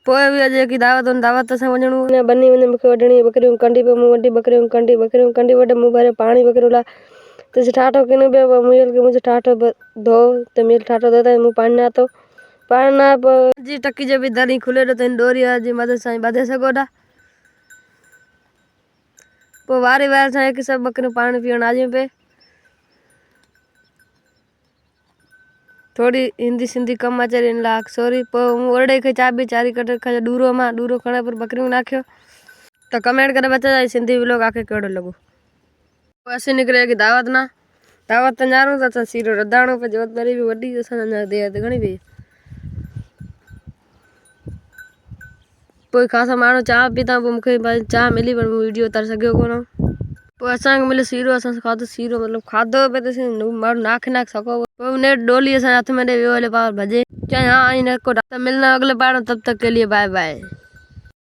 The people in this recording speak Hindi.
पोइ बि अॼु की दावत दावत सां वञणो ने बनी वञे मूंखे वढणी बकरियूं कंडी पे मूं वढी बकरियूं कंडी वढे मूं भरे पाणी बकरियूं ला तो ठाठो किन बे मुयल के मुझे ठाठो धो तो मेल ठाठो देता मूं पानी ना तो पानी ना जी टक्की जे भी दरी खुले तो इन डोरी जी मदद सां बधे सगोडा पो वारी वार सां कि सब बकरियूं पानी पीण आ पे थोड़ी हिंदी सिंधी कम अचे इन लाख सॉरी पो ओरडे के चाबी चारी कट खा दूरो मा दूरो खणे पर बकरियों नाख्यो तो कमेंट करे बता जाए सिंधी व्लॉग आके केड़ो लगो ऐसे निकले कि दावत तो जानो तो सीरो रदाणो पे जोत मेरी भी वड्डी जसा ना दे घणी भी कोई खासा मानो चाह पीता मुखे चाह मिली पर वीडियो उतार सकियो कोन पो असा मिले सीरो असा खादो सीरो मतलब खादो पे तो मारो नाख सको वो ने डोली असा हाथ में दे वाले पार भजे चाहे हां इन को मिलना अगले बार तब तक के लिए बाय बाय।